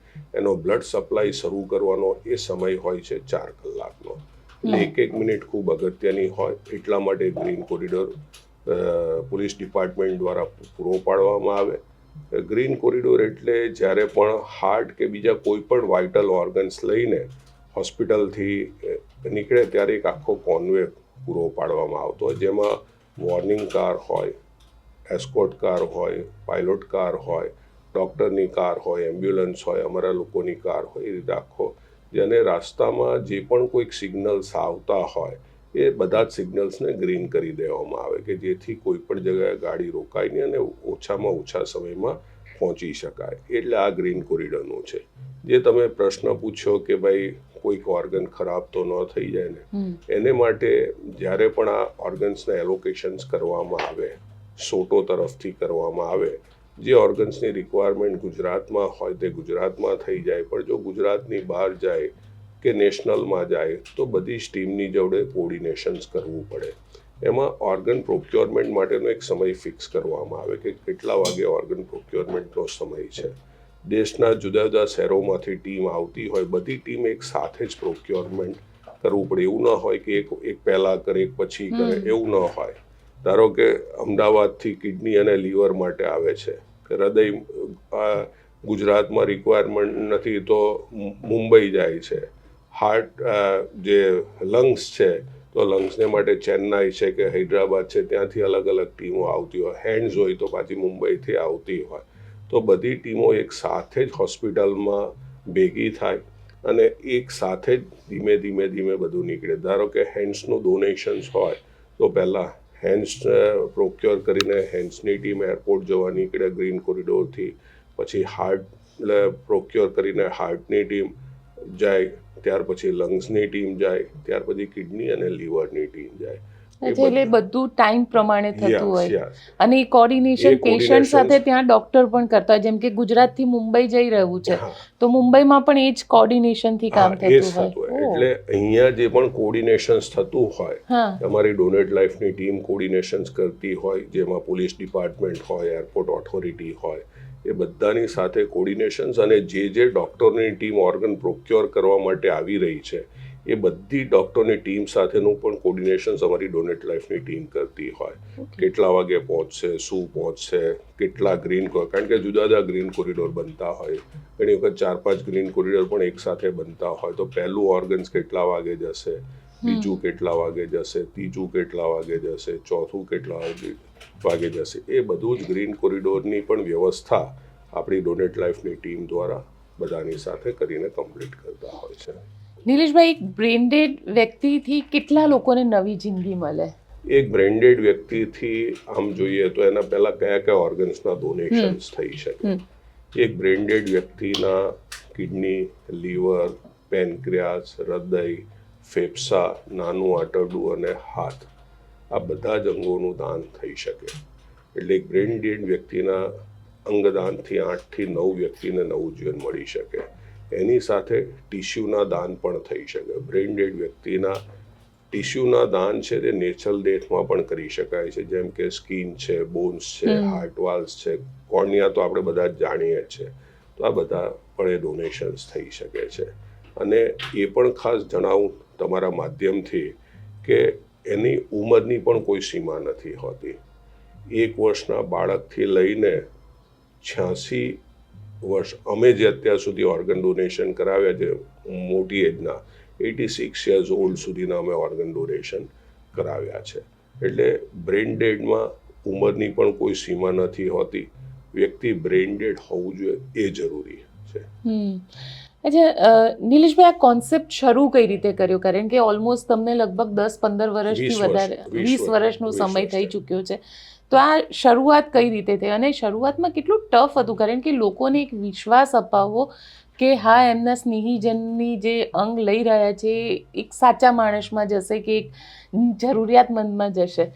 એનો બ્લડ સપ્લાય શરૂ કરવાનો એ સમય હોય છે 4 કલાકનો. એટલે 1 મિનિટ ખૂબ અગત્યની હોય, એટલા માટે ગ્રીન કોરિડોર પોલીસ ડિપાર્ટમેન્ટ દ્વારા પૂરો પાડવામાં આવે. ગ્રીન કોરિડોર એટલે જ્યારે પણ હાર્ટ કે બીજા કોઈ પણ વાઇટલ ઓર્ગન્સ લઈને હોસ્પિટલથી નીકળે ત્યારે એક આખો કોન્વે પૂરો પાડવામાં આવતો હોય, જેમાં વોર્નિંગ કાર હોય, એસ્કોર્ટ કાર હોય, પાયલોટ કાર હોય, ડૉક્ટરની કાર હોય, એમ્બ્યુલન્સ હોય, અમારા લોકોની કાર હોય, એ રીતે આખો. જેને રસ્તામાં જે પણ કોઈક સિગ્નલ્સ આવતા હોય એ બધા જ સિગ્નલ્સને ગ્રીન કરી દેવામાં આવે કે જેથી કોઈ પણ જગ્યાએ ગાડી રોકાય નહીં અને ઓછામાં ઓછા સમયમાં પહોંચી શકાય. એટલે આ ગ્રીન કોરિડોરનું છે. જે તમે પ્રશ્ન પૂછ્યો કે ભાઈ કોઈક ઓર્ગન ખરાબ તો ન થઈ જાય ને, એને માટે જ્યારે પણ આ ઓર્ગન્સના એલોકેશન્સ કરવામાં આવે, સોટો તરફથી કરવામાં આવે, જે ઓર્ગન્સની રિક્વાયરમેન્ટ ગુજરાતમાં હોય તે ગુજરાતમાં થઈ જાય, પણ જો ગુજરાતની બહાર જાય કે નેશનલમાં જાય તો બધી જ ટીમની જોડે કોર્ડિનેશન્સ કરવું પડે. એમાં ઓર્ગન પ્રોક્યોરમેન્ટ માટેનો એક સમય ફિક્સ કરવામાં આવે કે કેટલા વાગે ઓર્ગન પ્રોક્યોરમેન્ટનો સમય છે. દેશના જુદા જુદા શહેરોમાંથી ટીમ આવતી હોય, બધી ટીમ એક સાથે જ પ્રોક્યોરમેન્ટ કરવું પડે. એવું ન હોય કે એક પહેલાં કરે એક પછી કરે, એવું ન હોય. ધારો કે અમદાવાદથી કિડની અને લીવર માટે આવે છે, હૃદય ગુજરાતમાં રિક્વાયરમેન્ટ નથી તો મુંબઈ જાય છે. હાર્ટ જે લંગ્સ છે તો લંગ્સને માટે ચેન્નાઈ છે કે હૈદરાબાદ છે, ત્યાંથી અલગ અલગ ટીમો આવતી હોય. હેન્ડ્સ હોય તો પાછી મુંબઈથી આવતી હોય. તો બધી ટીમો એક સાથે જ હોસ્પિટલમાં ભેગી થાય અને એક સાથે જ ધીમે ધીમે બધું નીકળે. ધારો કે હેન્ડ્સનું ડોનેશન્સ હોય તો પહેલાં હેન્ડ્સ પ્રોક્યોર કરીને હેન્ડ્સની ટીમ એરપોર્ટ જવા નીકળે ગ્રીન કોરિડોરથી, પછી હાર્ટ પ્રોક્યોર કરીને હાર્ટની ટીમ જાય, ત્યાર પછી લંગ્સની ટીમ જાય, ત્યાર પછી કિડની અને લીવરની ટીમ જાય. એટલે બધું ટાઈમ પ્રમાણે થતું હોય Yes. અને એ કોર્ડિનેશન પેશન્ટ coordinations- સાથે ત્યાં ડોક્ટર પણ કરતા હોય. જેમ કે ગુજરાતથી મુંબઈ જઈ રહ્યું છે હા. તો મુંબઈમાં પણ એ જ કોર્ડિનેશનથી કામ હા, એ જ થતું થતું હોય. હોય. એટલે અહીંયા જે પણ કોર્ડિનેશન્સ થતું હોય, હા. અમારી ડોનેટ લાઈફની ટીમ કોર્ડિનેશન્સ કરતી હોય, જેમાં પોલીસ ડિપાર્ટમેન્ટ હોય, એરપોર્ટ ઓથોરિટી હોય, એ બધાની સાથે કોર્ડિનેશન્સ અને જે ડૉક્ટરની ટીમ ઓર્ગન પ્રોક્યોર કરવા માટે આવી રહી છે એ બધી ડૉક્ટરની ટીમ સાથેનું પણ કોર્ડિનેશન્સ અમારી ડોનેટ લાઈફની ટીમ કરતી હોય. કેટલા વાગે પહોંચશે, શું પહોંચશે, કેટલા ગ્રીન, કારણ કે જુદા જુદા ગ્રીન કોરિડોર બનતા હોય, ઘણી વખત 4-5 ગ્રીન કોરિડોર પણ એકસાથે બનતા હોય, તો પહેલું ઓર્ગન્સ કેટલા વાગે જશે, બીજું કેટલા વાગે જશે, ત્રીજું કેટલા વાગે જશે, ચોથું કેટલા વાગે જશે, એ બધું જ ગ્રીન કોરિડોરની પણ વ્યવસ્થા આપણી ડોનેટ લાઈફની ટીમ દ્વારા બધાની સાથે કરીને કમ્પ્લીટ કરતા હોય છે. નિલેશભાઈ, એક બ્રેન્ડેડ વ્યક્તિથી કેટલા લોકોને નવી જિંદગી મળે? એક બ્રેન્ડેડ વ્યક્તિથી આમ જોઈએ તો એના પહેલાં કયા કયા ઓર્ગન્સના ડોનેશન્સ થઈ શકે? એક બ્રેન્ડેડ વ્યક્તિના કિડની, લીવર, પેનક્રિયાસ, હૃદય, ફેફસા, નાનું આંતરડું અને હાથ, આ બધા જ અંગોનું દાન થઈ શકે. એટલે એક બ્રેન્ડેડ વ્યક્તિના અંગદાનથી 8થી 9 વ્યક્તિને નવું જીવન મળી શકે. એની સાથે ટિશ્યુના દાન પણ થઈ શકે. બ્રેન્ડેડ વ્યક્તિના ટિશ્યુના દાન છે તે નેચરલ ડેથમાં પણ કરી શકાય છે, જેમ કે સ્કિન છે, બોન્સ છે, હાર્ટ વાલ્સ છે, કોર્નિયા તો આપણે બધા જ જાણીએ જ છે. તો આ બધા પણ એ ડોનેશન્સ થઈ શકે છે. અને એ પણ ખાસ જણાવું તમારા માધ્યમથી કે એની ઉંમરની પણ કોઈ સીમા નથી હોતી. 1 વર્ષના બાળકથી લઈને 86 વર્ષ, અમે જે અત્યાર સુધી ઓર્ગન ડોનેશન કરાવ્યા છે મોટી એજના 86 યર્સ ઓલ્ડ સુધીના અમે ઓર્ગન ડોનેશન કરાવ્યા છે. એટલે બ્રેન ડેડમાં ઉંમરની પણ કોઈ સીમા નથી હોતી. વ્યક્તિ બ્રેન ડેડ હોવું જોઈએ એ જરૂરી છે. અચ્છા નિલેશભાઈ, આ કોન્સેપ્ટ શરૂ કઈ રીતે કર્યો? કારણ કે ઓલમોસ્ટ તમને લગભગ 10-15 વર્ષથી વધારે 20 વર્ષનો સમય થઈ ચૂક્યો છે. તો આ શરૂઆત કઈ રીતે થઈ અને શરૂઆતમાં કેટલું ટફ હતું? કારણ કે લોકોને એક વિશ્વાસ અપાવવો કે હા, એમના સ્નેહીજનની જે અંગ લઈ રહ્યા છે એક સાચા માણસમાં જશે કે એક જરૂરિયાતમંદમાં જશે,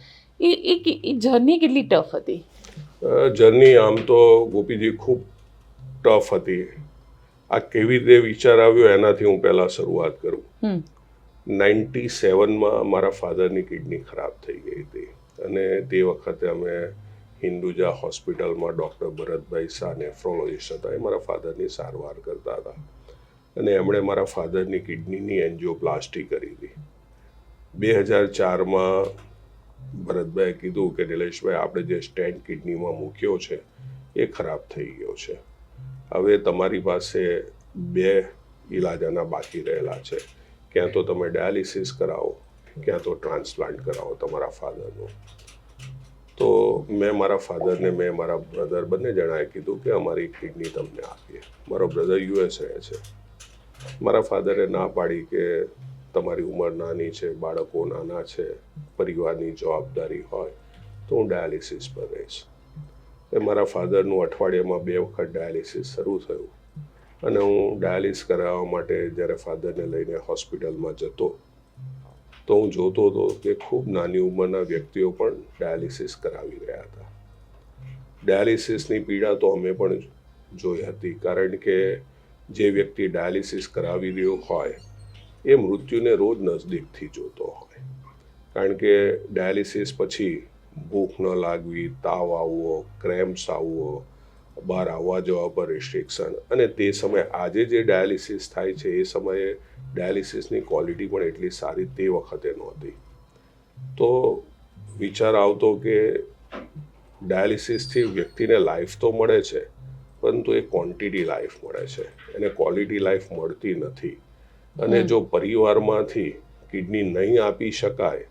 એ જર્ની કેટલી ટફ હતી? જર્ની આમ તો ગોપીજી ખૂબ ટફ હતી. આ કેવી રીતે વિચાર આવ્યો એનાથી હું પહેલાં શરૂઆત કરું. 97માં મારા ફાધરની કિડની ખરાબ થઈ ગઈ હતી અને તે વખતે અમે હિન્દુજા હોસ્પિટલમાં ડૉક્ટર ભરતભાઈ શાહ નેફ્રોલોજીસ્ટ હતા, એ મારા ફાધરની સારવાર કરતા હતા અને એમણે મારા ફાધરની કિડનીની એન્જિયોપ્લાસ્ટી કરી હતી. 2004માં ભરતભાઈએ કીધું કે નિલેશભાઈ, આપણે જે સ્ટેન્ટ કિડનીમાં મૂક્યો છે એ ખરાબ થઈ ગયો છે. હવે તમારી પાસે 2 ઈલાજ આના બાકી રહેલા છે. ક્યાં તો તમે ડાયાલિસિસ કરાવો, ક્યાં તો ટ્રાન્સપ્લાન્ટ કરાવો તમારા ફાધરનું. તો મેં મારા ફાધરને, મેં મારા બ્રધર બંને જણાએ કીધું કે અમારી કિડની તમને આપીએ. મારો બ્રધર US રહે છે. મારા ફાધરે ના પાડી કે તમારી ઉંમર નાની છે, બાળકો નાના છે, પરિવારની જવાબદારી હોય તો હું ડાયાલિસિસ પર રહીશ. એ મારા ફાધરનું અઠવાડિયામાં 2 વખત ડાયાલિસિસ શરૂ થયું અને હું ડાયાલિસિસ કરાવવા માટે જ્યારે ફાધરને લઈને હોસ્પિટલમાં જતો તો હું જોતો હતો કે ખૂબ નાની ઉંમરના વ્યક્તિઓ પણ ડાયાલિસિસ કરાવી રહ્યા હતા. ડાયાલિસિસની પીડા તો અમે પણ જોઈ હતી, કારણ કે જે વ્યક્તિ ડાયાલિસિસ કરાવી રહ્યો હોય એ મૃત્યુને રોજ નજદીકથી જોતો હોય, કારણ કે ડાયાલિસિસ પછી ભૂખ ન લાગવી, તાવ આવવો, ક્રેમ્પ્સ આવવો, બહાર આવવા જવા પર રિસ્ટ્રિક્શન, અને તે સમયે આજે જે ડાયાલિસિસ થાય છે એ સમયે ડાયાલિસિસની ક્વોલિટી પણ એટલી સારી તે વખતે નહોતી. તો વિચાર આવતો કે ડાયાલિસિસથી વ્યક્તિને લાઈફ તો મળે છે, પરંતુ એ ક્વોન્ટિટી લાઈફ મળે છે, એને ક્વોલિટી લાઈફ મળતી નથી. અને જો પરિવારમાંથી કિડની નહીં આપી શકાય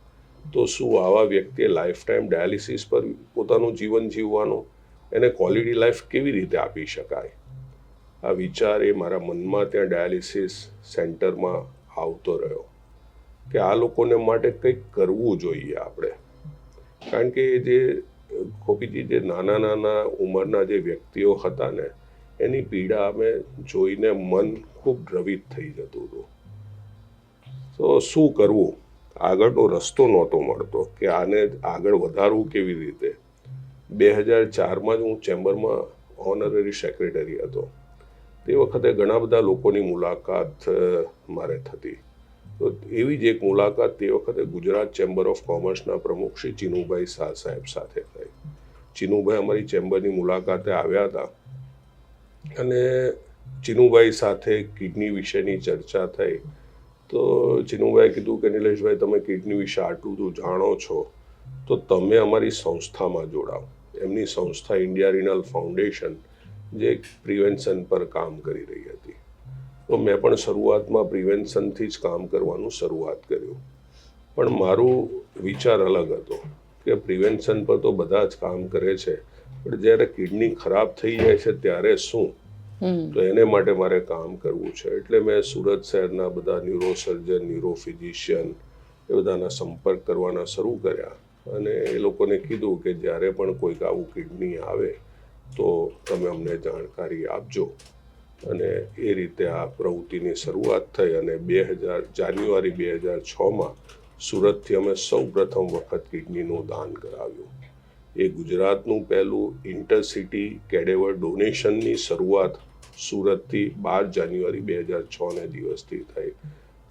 તો શું આવા વ્યક્તિએ લાઈફ ટાઈમ ડાયાલિસિસ પર પોતાનું જીવન જીવવાનું? એને ક્વોલિટી લાઈફ કેવી રીતે આપી શકાય? આ વિચાર એ મારા મનમાં ત્યાં ડાયાલિસિસ સેન્ટરમાં આવતો રહ્યો કે આ લોકોને માટે કંઈક કરવું જોઈએ આપણે. કારણ કે જે ગોપીજી જે નાના નાના ઉંમરના જે વ્યક્તિઓ હતા ને એની પીડા અમે જોઈને મન ખૂબ દ્રવિત થઈ જતું હતું. તો શું કરવું, આગળનો રસ્તો નહોતો મળતો કે આને આગળ વધારવું કેવી રીતે. 2004માં જ હું ચેમ્બરમાં ઓનરરી સેક્રેટરી હતો. તે વખતે ઘણા બધા લોકોની મુલાકાત મારે થતી. તો એવી જ એક મુલાકાત તે વખતે ગુજરાત ચેમ્બર ઓફ કોમર્સના પ્રમુખ શ્રી ચિનુભાઈ શાહ સાહેબ સાથે થઈ. ચિનુભાઈ અમારી ચેમ્બરની મુલાકાતે આવ્યા હતા અને ચિનુભાઈ સાથે કિડની વિશેની ચર્ચા થઈ. તો ચિનુભાઈએ કીધું કે નિલેશભાઈ, તમે કિડની વિશે આટલું બધું જાણો છો તો તમે અમારી સંસ્થામાં જોડાઓ. એમની સંસ્થા ઇન્ડિયા રિનલ ફાઉન્ડેશન જે પ્રિવેન્શન પર કામ કરી રહી હતી. તો મેં પણ શરૂઆતમાં પ્રિવેન્શનથી જ કામ કરવાનું શરૂઆત કર્યું. પણ મારું વિચાર અલગ હતો કે પ્રિવેન્શન પર તો બધા જ કામ કરે છે, પણ જ્યારે કિડની ખરાબ થઈ જાય છે ત્યારે શું, તો એને માટે મારે કામ કરવું છે. એટલે મેં સુરત શહેરના બધા ન્યુરોસર્જન, ન્યુરોફિઝિશિયન એ બધાના સંપર્ક કરવાના શરૂ કર્યા અને એ લોકોને કીધું કે જ્યારે પણ કોઈક આવું કિડની આવે તો તમે અમને જાણકારી આપજો. અને એ રીતે આ પ્રવૃત્તિની શરૂઆત થઈ અને જાન્યુઆરી 2006માં સુરતથી અમે સૌ પ્રથમ વખત કિડનીનું દાન કરાવ્યું. એ ગુજરાતનું પહેલું ઇન્ટરસિટી કેડેવર ડોનેશનની શરૂઆત સુરતથી 12 જાન્યુઆરી 2006ને દિવસથી થઈ.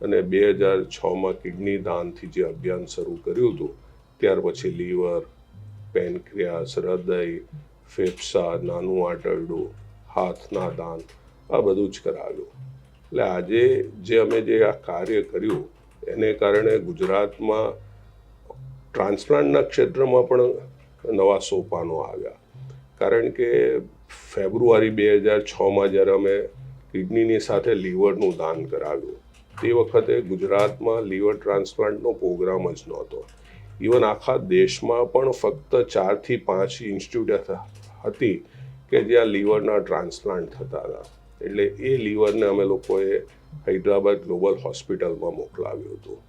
અને 2006માં કિડની દાનથી જે અભિયાન શરૂ કર્યું હતું ત્યાર પછી લીવર, પેનક્રિયાસ, હૃદય, ફેફસા, નાનું આંતરડું, હાથના દાન, આ બધું જ કરાવ્યું. એટલે આજે અમે જે આ કાર્ય કર્યું એને કારણે ગુજરાતમાં ટ્રાન્સપ્લાન્ટના ક્ષેત્રમાં પણ નવા સોપાનો આવ્યા. કારણ કે ફેબ્રુઆરી 2006માં જ્યારે અમે કિડનીની સાથે લીવરનું દાન કરાવ્યું તે વખતે ગુજરાતમાં લીવર ટ્રાન્સપ્લાન્ટનો પ્રોગ્રામ જ નહોતો. ઇવન આખા દેશમાં પણ ફક્ત 4 થી 5 ઇન્સ્ટિટ્યૂટ હતી કે જ્યાં લીવરના ટ્રાન્સપ્લાન્ટ થતા હતા. એટલે એ લીવરને અમે લોકોએ હૈદરાબાદ ગ્લોબલ હોસ્પિટલમાં મોકલાવ્યું હતું.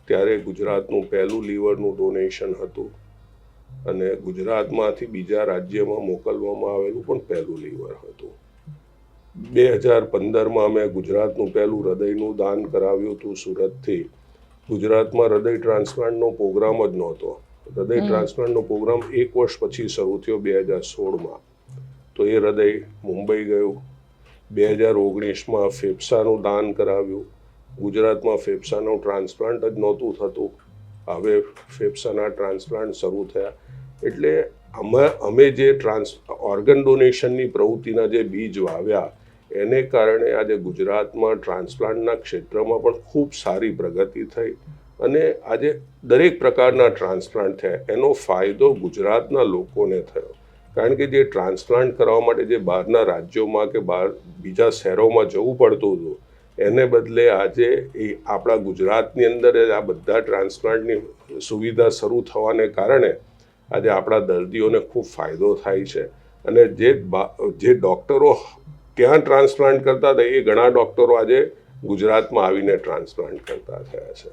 ત્યારે ગુજરાતનું પહેલું લીવરનું ડોનેશન હતું અને ગુજરાતમાંથી બીજા રાજ્યમાં મોકલવામાં આવેલું પણ પહેલું લીવર હતું. 2015માં અમે ગુજરાતનું પહેલું હૃદયનું દાન કરાવ્યું હતું સુરતથી. ગુજરાતમાં હૃદય ટ્રાન્સપ્લાન્ટનો પ્રોગ્રામ જ નહોતો. હૃદય ટ્રાન્સપ્લાન્ટનો પ્રોગ્રામ 1 વર્ષ પછી શરૂ થયો 2016માં. તો એ હૃદય મુંબઈ ગયું. 2019માં ફેફસાનું દાન કરાવ્યું. ગુજરાતમાં ફેફસાનું ટ્રાન્સપ્લાન્ટ જ નહોતું થતું. હવે ફેફસાના ટ્રાન્સપ્લાન્ટ શરૂ થયા. એટલે અમે જે ઓર્ગન ડોનેશનની પ્રવૃત્તિના જે બીજ વાવ્યા એને કારણે આજે ગુજરાતમાં ટ્રાન્સપ્લાન્ટના ક્ષેત્રમાં પણ ખૂબ સારી પ્રગતિ થઈ અને આજે દરેક પ્રકારના ટ્રાન્સપ્લાન્ટ થયા. એનો ફાયદો ગુજરાતના લોકોને થયો. કારણ કે જે ટ્રાન્સપ્લાન્ટ કરવા માટે જે બહારના રાજ્યોમાં કે બીજા શહેરોમાં જવું પડતું હતું એને બદલે આજે આપણા ગુજરાતની અંદર આ બધા ટ્રાન્સપ્લાન્ટની સુવિધા શરૂ થવાને કારણે આજે આપણા દર્દીઓને ખૂબ ફાયદો થાય છે. અને જે ડૉક્ટરો ત્યાં ટ્રાન્સપ્લાન્ટ કરતા હતા એ ઘણા ડૉક્ટરો આજે ગુજરાતમાં આવીને ટ્રાન્સપ્લાન્ટ કરતા થયા છે.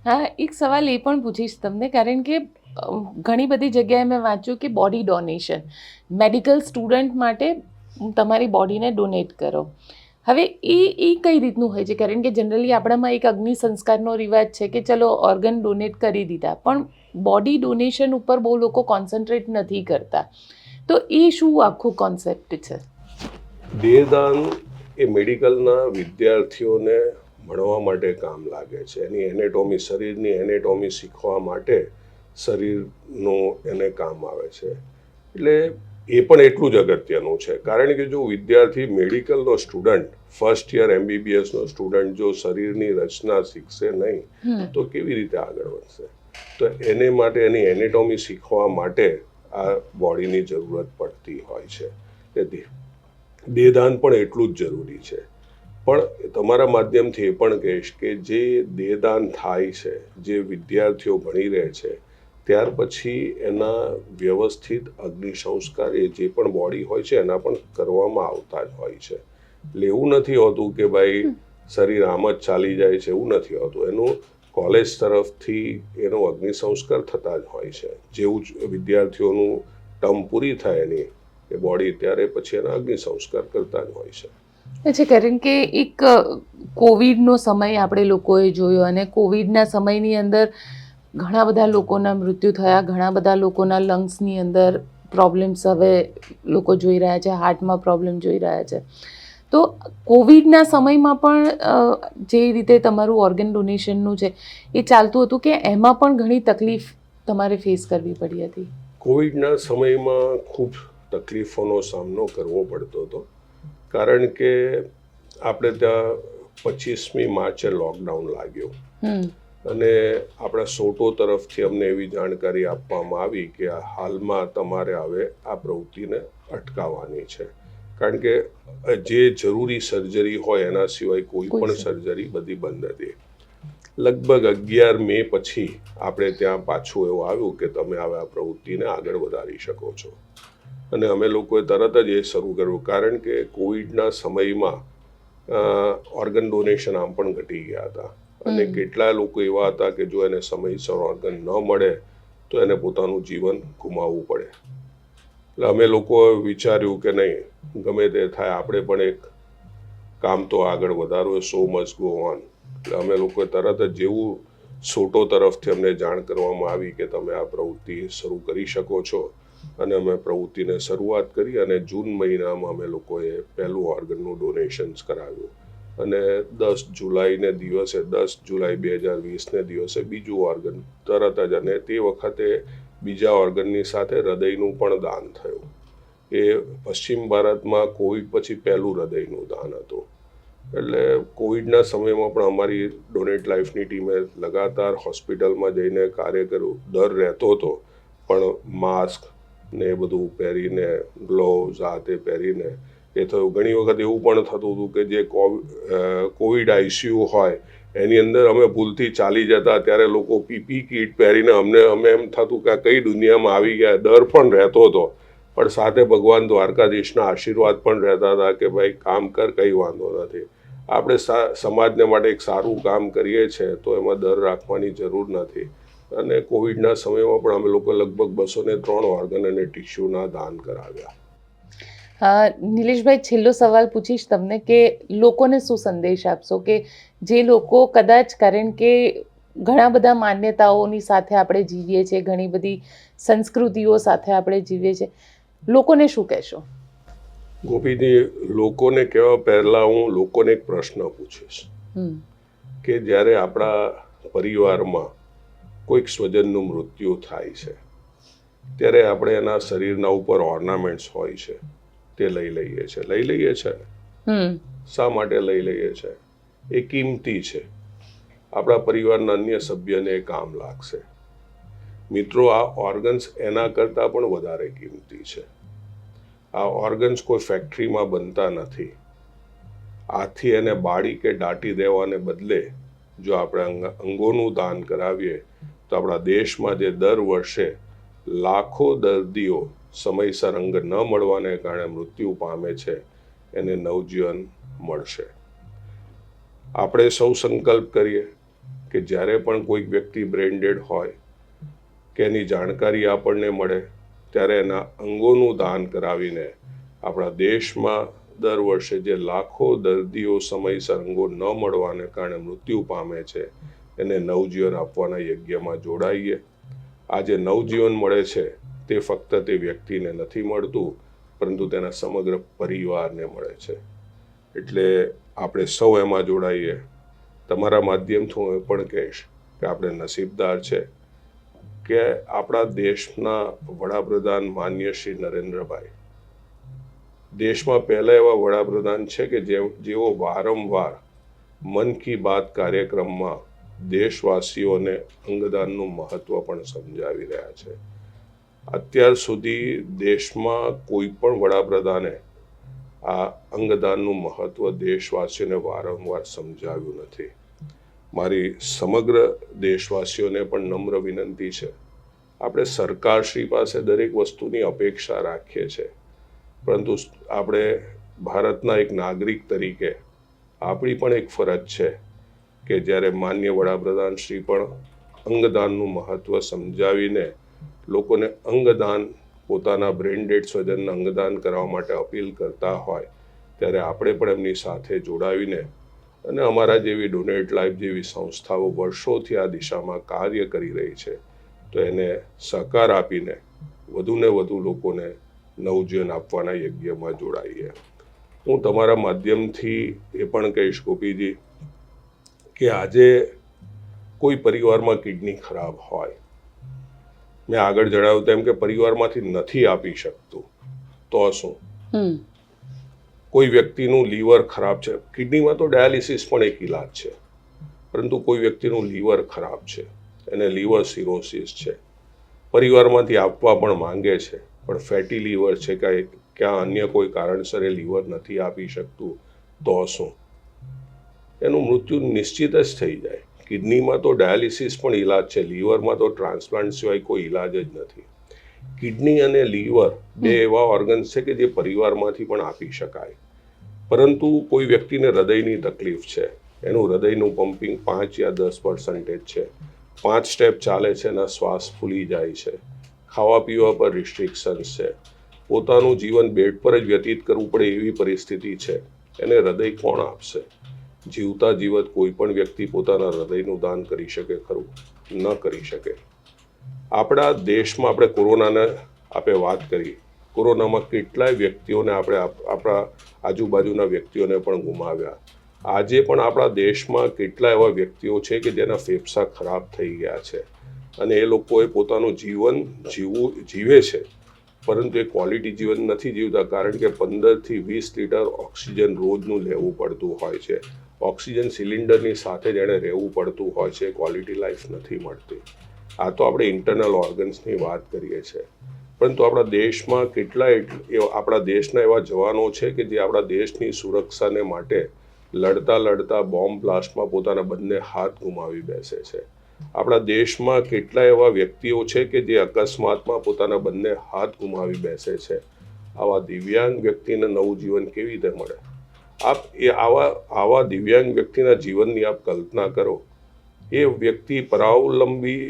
હા, એક સવાલ એ પણ પૂછીશ તમને, કારણ કે ઘણી બધી જગ્યાએ મેં વાંચ્યું કે બોડી ડોનેશન, મેડિકલ સ્ટુડન્ટ માટે તમારી બોડીને ડોનેટ કરો. હવે એ કઈ રીતનું હોય છે? કારણ કે જનરલી આપણામાં એક અગ્નિ સંસ્કારનો રિવાજ છે કે ચલો ઓર્ગન ડોનેટ કરી દીધા, પણ બોડી ડોનેશન ઉપર બહુ લોકો કોન્સન્ટ્રેટ નથી કરતા. તો એ શું આખું કોન્સેપ્ટ છે? દેહદાન એ મેડિકલના વિદ્યાર્થીઓને ભણવા માટે કામ લાગે છે. એની એનેટોમી, શરીરની એનેટોમી શીખવા માટે શરીરનું એને કામ આવે છે. એટલે એ પણ એટલું જ અગત્યનું છે. કારણ કે જો વિદ્યાર્થી મેડિકલનો સ્ટુડન્ટ, ફર્સ્ટ યર MBBSનો સ્ટુડન્ટ જો શરીરની રચના શીખશે નહીં તો કેવી રીતે આગળ વધશે? તો એને માટે એની એનેટોમી શીખવા માટે આ બોડીની જરૂરત પડતી હોય છે. તેથી દેહદાન પણ એટલું જ જરૂરી છે. પણ તમારા માધ્યમથી એ પણ કહીશ કે જે દેહદાન થાય છે, જે વિદ્યાર્થીઓ ભણી રહે છે ત્યાર પછી એના વ્યવસ્થિત અગ્નિ સંસ્કાર એ જે પણ બોડી હોય છે એના પણ કરવામાં આવતા જ હોય છે. એટલે એવું નથી હોતું કે ભાઈ શરીર આમ જ ચાલી જાય છે, એવું નથી હોતું. એનું કોલેજ તરફથી એનો અગ્નિ સંસ્કાર થતા જ હોય છે. જેવું જ વિદ્યાર્થીઓનું ટર્મ પૂરી થાય એની એ બોડી ત્યારે પછી એના અગ્નિ સંસ્કાર કરતા જ હોય છે. છે કારણ કે એક કોવિડનો સમય આપણે લોકોએ જોયો અને કોવિડના સમયની અંદર ઘણા બધા લોકોના મૃત્યુ થયા, ઘણા બધા લોકોના લંગ્સની અંદર પ્રોબ્લેમ્સ હવે લોકો જોઈ રહ્યા છે, હાર્ટમાં પ્રોબ્લેમ જોઈ રહ્યા છે. તો કોવિડના સમયમાં પણ જે રીતે તમારું ઓર્ગન ડોનેશનનું છે એ ચાલતું હતું કે એમાં પણ ઘણી તકલીફ તમારે ફેસ કરવી પડી હતી? કોવિડના સમયમાં ખૂબ તકલીફોનો સામનો કરવો પડતો હતો, કારણ કે આપણે ત્યાં 25મી માર્ચે લોકડાઉન લાગ્યું અને આપણા સોટો તરફથી અમને એવી જાણકારી આપવામાં આવી કે હાલમાં તમારે હવે આ પ્રવૃત્તિને અટકાવવાની છે, કારણ કે જે જરૂરી સર્જરી હોય એના સિવાય કોઈ પણ સર્જરી બધી બંધ હતી. લગભગ 11 મે પછી આપણે ત્યાં પાછું એવું આવ્યું કે તમે હવે આ પ્રવૃત્તિને આગળ વધારી શકો છો અને અમે લોકોએ તરત જ એ શરૂ કર્યું, કારણ કે કોવિડના સમયમાં ઓર્ગન ડોનેશન આમ પણ ઘટી ગયા હતા અને કેટલા લોકો એવા હતા કે જો એને સમયસર ઓર્ગન ન મળે તો એને પોતાનું જીવન ગુમાવવું પડે. એટલે અમે લોકોએ વિચાર્યું કે નહીં, ગમે તે થાય આપણે પણ એક કામ તો આગળ વધારવું, સો મચ ગો ઓન. એટલે અમે લોકોએ તરત જ જેવું સોટો તરફથી અમને જાણ કરવામાં આવી કે તમે આ પ્રવૃત્તિ શરૂ કરી શકો છો અને અમે પ્રવૃત્તિને શરૂઆત કરી અને જૂન મહિનામાં અમે લોકોએ પહેલું ઓર્ગનનું ડોનેશન્સ કરાવ્યું અને 10 જુલાઈને દિવસે 10 જુલાઈ 2020ને દિવસે બીજું ઓર્ગન તરત જ, અને તે વખતે બીજા ઓર્ગનની સાથે હૃદયનું પણ દાન થયું. એ પશ્ચિમ ભારતમાં કોવિડ પછી પહેલું હૃદયનું દાન હતું. એટલે કોવિડના સમયમાં પણ અમારી ડોનેટ લાઈફની ટીમે લગાતાર હોસ્પિટલમાં જઈને કાર્ય કર્યું. ડર રહેતો હતો, પણ માસ્ક ને એ બધું પહેરીને, ગ્લોવ્સ આ તે પહેરીને એ થયું. ઘણી વખત એવું પણ થતું હતું કે જે કોવિડ આઈસીયુ હોય એની અંદર અમે ભૂલથી ચાલી જતા, ત્યારે લોકો પીપી કીટ પહેરીને અમે એમ થતું કે કઈ દુનિયામાં આવી ગયા. ડર પણ રહેતો હતો, પણ સાથે ભગવાન દ્વારકાધીશના આશીર્વાદ પણ રહેતા હતા કે ભાઈ કામ કર, કંઈ વાંધો નથી. આપણે સમાજને માટે એક સારું કામ કરીએ છીએ તો એમાં ડર રાખવાની જરૂર નથી. અને કોવિડના સમયમાં પણ અમે લોકો લગભગ 203 ઓર્ગન અને ટિશ્યુના દાન કરાવ્યા. નિલેશભાઈ, છેલ્લો સવાલ પૂછીશ તમને કે લોકોને શું સંદેશ આપશો કે જે લોકો કદાચ, કારણ કે ઘણા બધા માન્યતાઓની સાથે આપણે જીવીએ છીએ, ઘણી બધી સંસ્કૃતિઓ સાથે આપણે જીવીએ છીએ, લોકોને શું કહેશો? ગોપીજી, લોકોને કહેવા પહેલાં હું લોકોને એક પ્રશ્ન પૂછીશ કે જ્યારે આપણા પરિવારમાં કોઈક સ્વજનનું મૃત્યુ થાય છે ત્યારે આપણે એના શરીરના ઉપર ઓર્નામેન્ટ્સ હોય છે તે લઈ લઈએ છીએ. શા માટે લઈ લઈએ છીએ? એ કિંમતી છે, આપણા પરિવારના અન્ય સભ્યને એ કામ લાગશે. મિત્રો, આ ઓર્ગન્સ એના કરતાં પણ વધારે કિંમતી છે. આ ઓર્ગન્સ કોઈ ફેક્ટરીમાં બનતા નથી. આથી એને બાળી કે દાટી દેવાને બદલે જો આપણે અંગોનું દાન કરાવીએ તો આપણા દેશમાં જે દર વર્ષે લાખો દર્દીઓ સમયસર અંગ ન મળવાને કારણે મૃત્યુ પામે છે એને નવજીવન મળશે. આપણે સૌ સંકલ્પ કરીએ કે જ્યારે પણ કોઈક વ્યક્તિ બ્રેઇન ડેડ હોય કે એની જાણકારી આપણને મળે ત્યારે એના અંગોનું દાન કરાવીને આપણા દેશમાં દર વર્ષે જે લાખો દર્દીઓ સમયસર અંગો ન મળવાને કારણે મૃત્યુ પામે છે એને નવજીવન આપવાના યજ્ઞમાં જોડાઈએ. આ જે નવજીવન મળે છે તે ફક્ત તે વ્યક્તિને નથી મળતું, પરંતુ તેના સમગ્ર પરિવારને મળે છે. એટલે આપણે સૌ એમાં જોડાઈએ. તમારા માધ્યમથી હું એ પણ કહીશ કે આપણે નસીબદાર છે કે આપણા દેશના વડાપ્રધાન માનનીય શ્રી નરેન્દ્રભાઈ દેશમાં પહેલા એવા વડાપ્રધાન છે કે જેઓ વારંવાર મન કી બાત કાર્યક્રમમાં દેશવાસીઓને અંગદાનનું મહત્વ પણ સમજાવી રહ્યા છે. અત્યાર સુધી દેશમાં કોઈ પણ વડાપ્રધાને આ અંગદાનનું મહત્વ દેશવાસીઓને વારંવાર સમજાવ્યું નથી. મારી સમગ્ર દેશવાસીઓને પણ નમ્ર વિનંતી છે, આપણે સરકારશ્રી પાસે દરેક વસ્તુની અપેક્ષા રાખીએ છીએ, પરંતુ આપણે ભારતના એક નાગરિક તરીકે આપણી પણ એક ફરજ છે કે જ્યારે માન્ય વડાપ્રધાન શ્રી પણ અંગદાનનું મહત્ત્વ સમજાવીને લોકોને અંગદાન પોતાના બ્રેન ડેડ સ્વજનને અંગદાન કરવા માટે અપીલ કરતા હોય ત્યારે આપણે પણ એમની સાથે જોડાવીને અને અમારા જેવી ડોનેટ લાઈફ જેવી સંસ્થાઓ વર્ષોથી આ દિશામાં કાર્ય કરી રહી છે તો એને સહકાર આપીને વધુને વધુ લોકોને નવજીવન આપવાના યજ્ઞમાં જોડાઈએ. હું તમારા માધ્યમથી એ પણ કહીશ ગોપીજી કે આજે કોઈ પરિવારમાં કિડની ખરાબ હોય, મેં આગળ જણાવ્યું તેમ કે પરિવારમાંથી નથી આપી શકતું તો શું, કોઈ વ્યક્તિનું લીવર ખરાબ છે, કિડનીમાં તો ડાયાલિસિસ પણ એક ઈલાજ છે, પરંતુ કોઈ વ્યક્તિનું લીવર ખરાબ છે, એને લીવર સિરોસિસ છે, પરિવારમાંથી આપવા પણ માંગે છે પણ ફેટી લીવર છે કે ક્યાં અન્ય કોઈ કારણસર એ લીવર નથી આપી શકતું તો શું, એનું મૃત્યુ નિશ્ચિત જ થઈ જાય. કિડનીમાં તો ડાયાલિસિસ પણ ઈલાજ છે, લીવરમાં તો ટ્રાન્સપ્લાન્ટ સિવાય કોઈ ઈલાજ જ નથી. કિડની અને લીવર બે એવા ઓર્ગન્સ છે કે જે પરિવારમાંથી પણ આપી શકાય, પરંતુ કોઈ વ્યક્તિને હૃદયની તકલીફ છે, એનું હૃદયનું પમ્પિંગ 5 યા 10% છે, 5 સ્ટેપ ચાલે છે એના શ્વાસ ફૂલી જાય છે, ખાવા પીવા પર રિસ્ટ્રિક્શન્સ છે, પોતાનું જીવન બેડ પર જ વ્યતીત કરવું પડે એવી પરિસ્થિતિ છે, એને હૃદય કોણ આપશે? જીવતા જીવત કોઈ પણ વ્યક્તિ પોતાના હૃદયનું દાન કરી શકે ખરું? ન કરી શકે. આપણા દેશમાં આપણે કોરોનાને આપણે વાત કરી, કોરોનામાં કેટલાય વ્યક્તિઓને આપણે આપણા આજુબાજુના વ્યક્તિઓને પણ ગુમાવ્યા. આજે પણ આપણા દેશમાં કેટલા એવા વ્યક્તિઓ છે કે જેના ફેફસા ખરાબ થઈ ગયા છે અને એ લોકોએ પોતાનું જીવન જીવે છે, પરંતુ એ ક્વોલિટી જીવન નથી જીવતા, કારણ કે 15 થી 20 લીટર ઓક્સિજન રોજનું લેવું પડતું હોય છે. ઓક્સિજન સિલિન્ડરની સાથે જ એણે રહેવું પડતું હોય છે, ક્વોલિટી લાઈફ નથી મળતી. આ તો આપણે ઇન્ટરનલ ઓર્ગન્સની વાત કરીએ છીએ, પરંતુ આપણા દેશમાં આપણા દેશના એવા જવાનો છે કે જે આપણા દેશની સુરક્ષાને માટે લડતા બોમ્બ બ્લાસ્ટમાં પોતાના બંને હાથ ગુમાવી બેસે છે. આપણા દેશમાં કેટલા એવા વ્યક્તિઓ છે કે જે અકસ્માતમાં પોતાના બંને હાથ ગુમાવી બેસે છે. આવા દિવ્યાંગ વ્યક્તિને નવું જીવન કેવી રીતે મળે? આવા દિવ્યાંગ વ્યક્તિના જીવનની આપ કલ્પના કરો. એ વ્યક્તિ પરાવલંબી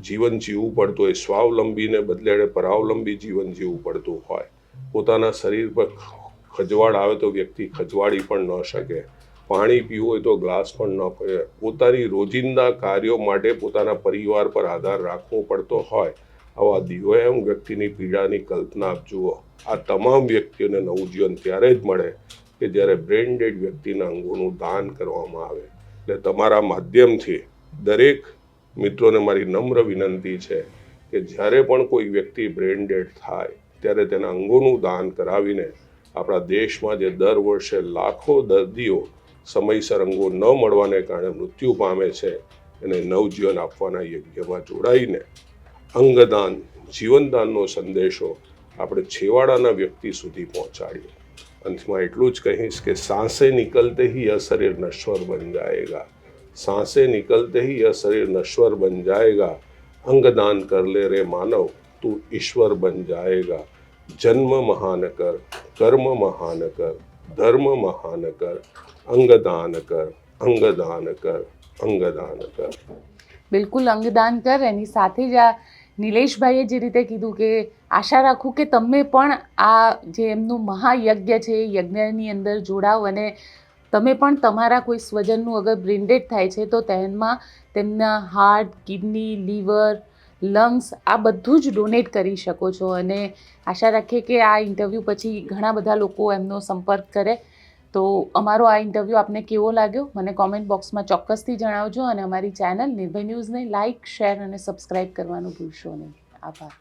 જીવન જીવવું પડતું હોય, સ્વાવલંબીને બદલે એને પરાવલંબી જીવન જીવવું પડતું હોય. પોતાના શરીર પર ખજવાળ આવે તો વ્યક્તિ ખજવાડી પણ ન શકે, પાણી પીવું હોય તો ગ્લાસ પણ ન પડે, પોતાની રોજિંદા કાર્યો માટે પોતાના પરિવાર પર આધાર રાખવો પડતો હોય. આવા દિવ્યાંગ વ્યક્તિની પીડાની કલ્પના આપ જુઓ. આ તમામ વ્યક્તિઓને નવું જીવન ત્યારે જ મળે કે જ્યારે બ્રેન ડેડ વ્યક્તિના અંગોનું દાન કરવામાં આવે. એટલે તમારા માધ્યમથી દરેક મિત્રોને મારી નમ્ર વિનંતી છે કે જ્યારે પણ કોઈ વ્યક્તિ બ્રેન ડેડ થાય ત્યારે તેના અંગોનું દાન કરાવીને આપણા દેશમાં જે દર વર્ષે લાખો દર્દીઓ સમયસર અંગો ન મળવાને કારણે મૃત્યુ પામે છે એને નવજીવન આપવાના યજ્ઞમાં જોડાઈને અંગદાન, જીવનદાનનો સંદેશો આપણે છેવાડાના વ્યક્તિ સુધી પહોંચાડીએ. અંતમાં એટલું જ કહીશ કે सांसें निकलते ही यह शरीर नश्वर बन जाएगा, सांसें निकलते ही यह शरीर नश्वर बन जाएगा, अंगदान कर ले रे मानव तू ईश्वर बन जाएगा. जन्म महान कर, कर्म महान कर, धर्म महान कर, अंगदान कर, अंगदान कर, अंगदान कर. બિલકુલ અંગદાન કર. એની સાથે જ આ નિલેશભાઈએ જે રીતે કીધું કે આશા રાખું કે તમે પણ આ જે એમનું મહાયજ્ઞ છે એ યજ્ઞની અંદર જોડાવ અને તમે પણ તમારા કોઈ સ્વજનનું અગર બ્રેનડેડ થાય છે તો તેમાં તેમના હાર્ટ, કિડની, લીવર, લંગ્સ આ બધું જ ડોનેટ કરી શકો છો. અને આશા રાખીએ કે આ ઇન્ટરવ્યૂ પછી ઘણા બધા લોકો એમનો સંપર્ક કરે. તો અમારો આ ઇન્ટરવ્યૂ આપને કેવો લાગ્યો મને કોમેન્ટ બોક્સમાં ચોક્કસથી જણાવજો અને અમારી ચેનલ નિર્ભય ન્યૂઝને લાઇક, શેર અને સબસ્ક્રાઈબ કરવાનું ભૂલશો નહીં. આભાર.